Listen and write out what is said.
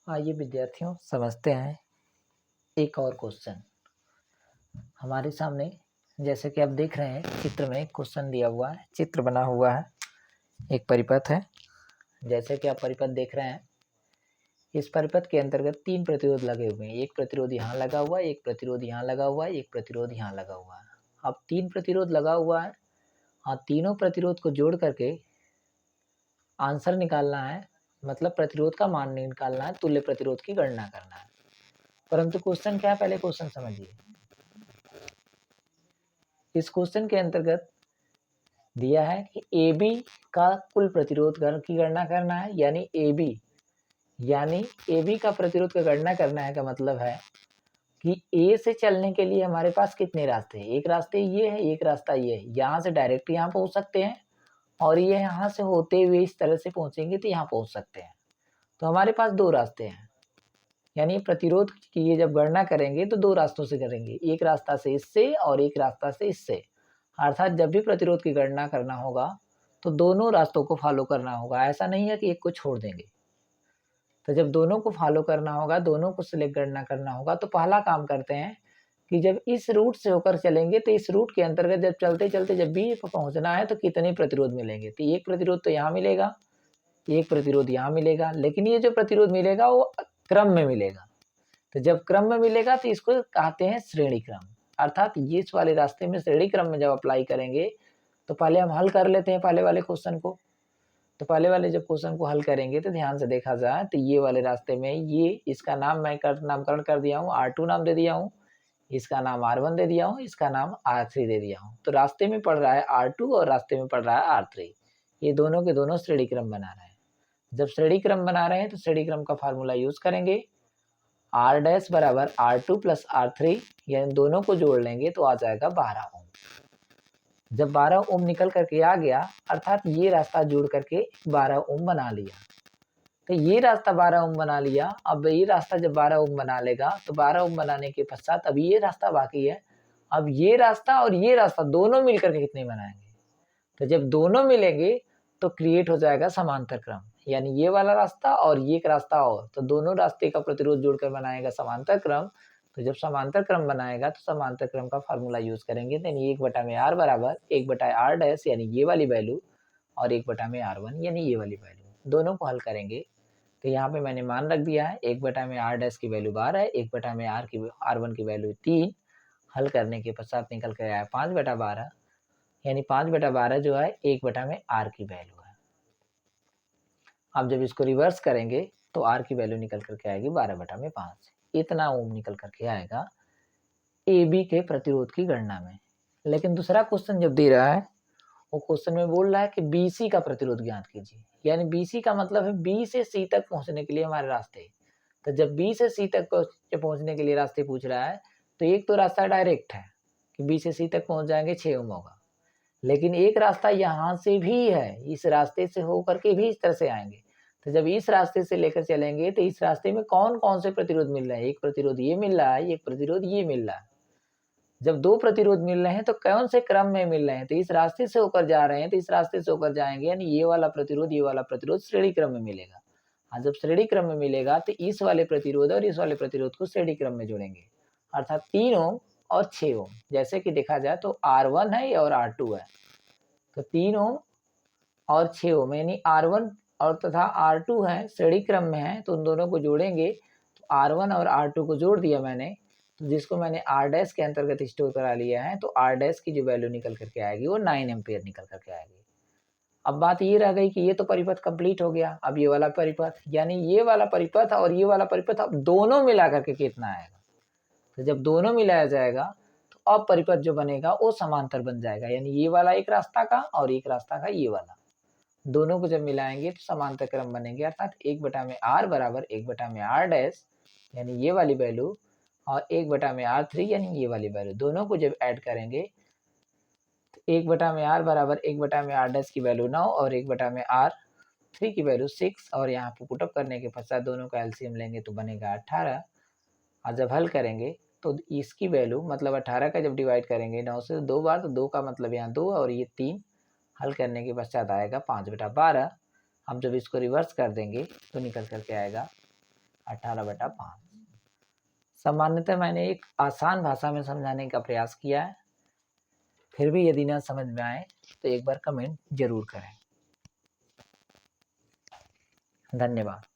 आइए विद्यार्थियों समझते हैं एक और क्वेश्चन हमारे सामने। जैसे कि आप देख रहे हैं चित्र में क्वेश्चन दिया हुआ है, चित्र बना हुआ है, एक परिपथ है। जैसे कि आप परिपथ देख रहे हैं, इस परिपथ के अंतर्गत 3 प्रतिरोध लगे हुए हैं। एक प्रतिरोध यहाँ लगा हुआ है, एक प्रतिरोध यहाँ लगा हुआ है, एक प्रतिरोध यहाँ लगा हुआ है। अब 3 प्रतिरोध लगा हुआ है और तीनों प्रतिरोध को जोड़ करके आंसर निकालना है, मतलब प्रतिरोध का मान निकालना है, तुल्य प्रतिरोध की गणना करना है। परंतु क्वेश्चन क्या है, पहले क्वेश्चन समझिए। इस क्वेश्चन के अंतर्गत दिया है कि AB का कुल प्रतिरोध की गणना करना है, यानी AB का प्रतिरोध का गणना करना है का मतलब है कि A से चलने के लिए हमारे पास कितने रास्ते हैं। एक रास्ते ये है, एक रास्ता ये है। यहाँ से डायरेक्ट यहाँ पहुँच सकते हैं और ये यहाँ से होते हुए इस तरह से पहुँचेंगे तो यहाँ पहुँच सकते हैं। तो हमारे पास 2 रास्ते हैं, यानी प्रतिरोध की ये जब गणना करेंगे तो 2 रास्तों से करेंगे, एक रास्ता से इससे और एक रास्ता से इससे। अर्थात जब भी प्रतिरोध की गणना करना होगा तो दोनों रास्तों को फॉलो करना होगा। ऐसा नहीं है कि एक को छोड़ देंगे। तो जब दोनों को फॉलो करना होगा, दोनों को सिलेक्ट गणना करना होगा, तो पहला काम करते हैं कि जब इस रूट से होकर चलेंगे तो इस रूट के अंतर्गत जब चलते चलते जब भी पहुंचना है तो कितने प्रतिरोध मिलेंगे। तो एक प्रतिरोध तो यहाँ मिलेगा, एक प्रतिरोध यहाँ मिलेगा, लेकिन ये जो प्रतिरोध मिलेगा वो क्रम में मिलेगा। तो जब क्रम में मिलेगा तो इसको कहते हैं श्रेणी क्रम। अर्थात ये इस वाले रास्ते में श्रेणी क्रम में जब अप्लाई करेंगे तो पहले हम हल कर लेते हैं पहले वाले क्वेश्चन को। तो पहले वाले जब क्वेश्चन को हल करेंगे तो ध्यान से देखा जाए तो ये वाले रास्ते में ये इसका नाम मैं नामकरण कर दिया हूँ, R2 नाम दे दिया हूँ, इसका नाम R1 दे दिया हूँ, इसका नाम R3 दे दिया हूँ। तो रास्ते में पड़ रहा है R2 और रास्ते में पड़ रहा है R3। ये दोनों के दोनों श्रेणी क्रम बना रहे हैं। जब श्रेणी क्रम बना रहे हैं तो श्रेणी क्रम का फार्मूला यूज करेंगे। R डैश बराबर R2 प्लस R3, यानी दोनों को जोड़ लेंगे तो आ जाएगा 12 ओम। जब 12 ओम निकल करके आ गया, अर्थात ये रास्ता जोड़ करके 12 ओम बना लिया। तो ये रास्ता 12 ओम बना लिया। अब ये रास्ता जब 12 ओम बना लेगा तो 12 ओम बनाने के पश्चात अब ये रास्ता बाकी है। अब ये रास्ता और ये रास्ता दोनों मिलकर के कितने बनाएंगे। तो जब दोनों मिलेंगे तो क्रिएट हो जाएगा समांतर क्रम, यानी ये वाला रास्ता और ये एक रास्ता और, तो दोनों रास्ते का प्रतिरोध जोड़कर बनाएगा समांतर क्रम। तो जब समांतर क्रम बनाएगा तो समांतर क्रम का फार्मूला यूज करेंगे, यानी 1/r बराबर 1/r डैश यानी ये वाली वैल्यू और 1/r1 यानी ये वाली वैल्यू। दोनों को हल करेंगे तो यहाँ पे मैंने मान रख दिया है 1/r डैश की वैल्यू 12 है, 1/r1 की वैल्यू 3। हल करने के पश्चात निकल कर आया 5/12, यानी 5/12 जो है 1/r की वैल्यू है। अब जब इसको रिवर्स करेंगे तो r की वैल्यू निकल करके आएगी 12/5। इतना ओम निकल करके आएगा AB के प्रतिरोध की गणना में। लेकिन दूसरा क्वेश्चन जब दे रहा है वो क्वेश्चन में बोल रहा है कि BC का प्रतिरोध ज्ञात कीजिए, यानी BC का मतलब है B से C तक पहुंचने के लिए हमारे रास्ते। तो जब B से C तक पहुंचने के लिए रास्ते पूछ रहा है तो एक तो रास्ता डायरेक्ट है कि B से C तक पहुंच जाएंगे 6 ओम होगा, लेकिन एक रास्ता यहाँ से भी है, इस रास्ते से होकर के भी इस तरह से आएंगे। तो जब इस रास्ते से लेकर चलेंगे तो इस रास्ते में कौन कौन से प्रतिरोध मिल रहे हैं। एक प्रतिरोध ये मिल रहा है, एक प्रतिरोध ये मिल रहा है। जब 2 प्रतिरोध मिल रहे हैं तो कौन से क्रम में मिल रहे हैं, तो इस रास्ते से होकर जा रहे हैं तो इस रास्ते से होकर जाएंगे, यानी ये वाला प्रतिरोध श्रेणी क्रम में मिलेगा। और जब श्रेणी क्रम में मिलेगा तो इस वाले प्रतिरोध और इस वाले प्रतिरोध को श्रेणी क्रम में जोड़ेंगे, अर्थात 3 ओम और 6 ओम। जैसे कि देखा जाए तो R1 है और R2 है, तो 3 ओम और 6 ओम, यानी R1 और तथा R2 है श्रेणी क्रम में है, तो उन दोनों को जोड़ेंगे। तो R1 और R2 को जोड़ दिया मैंने, तो जिसको मैंने R डैश के अंतर्गत स्टोर करा लिया है, तो R डैश की जो वैल्यू निकल करके आएगी वो 9 एम्पियर निकल करके आएगी। अब बात ये रह गई कि ये तो परिपथ कंप्लीट हो गया। अब ये वाला परिपथ, यानी ये वाला परिपथ और ये वाला परिपथ, अब दोनों मिला करके कितना आएगा। तो जब दोनों मिलाया जाएगा तो अब परिपथ जो बनेगा वो समांतर बन जाएगा, यानी ये वाला एक रास्ता का और एक रास्ता का ये वाला, दोनों को जब मिलाएंगे तो समांतर क्रम बनेंगे। अर्थात 1/r बराबर 1/r डैश यानी ये वाली वैल्यू और 1/r3 यानी ये वाली वैल्यू, दोनों को जब ऐड करेंगे तो 1/r बराबर 1/r डैश की वैल्यू 9 और 1/r3 की वैल्यू 6, और यहाँ पे पुटअप करने के पश्चात दोनों का एलसीएम लेंगे तो बनेगा 18। और जब हल करेंगे तो इसकी वैल्यू मतलब 18 का जब डिवाइड करेंगे 9 से 2 बार, तो 2 का मतलब यहाँ 2 और ये 3। हल करने के पश्चात आएगा 5/12। हम जब इसको रिवर्स कर देंगे तो निकल करके आएगा 18/5। सामान्यतः मैंने एक आसान भाषा में समझाने का प्रयास किया है। फिर भी यदि ना समझ में आए तो एक बार कमेंट ज़रूर करें। धन्यवाद।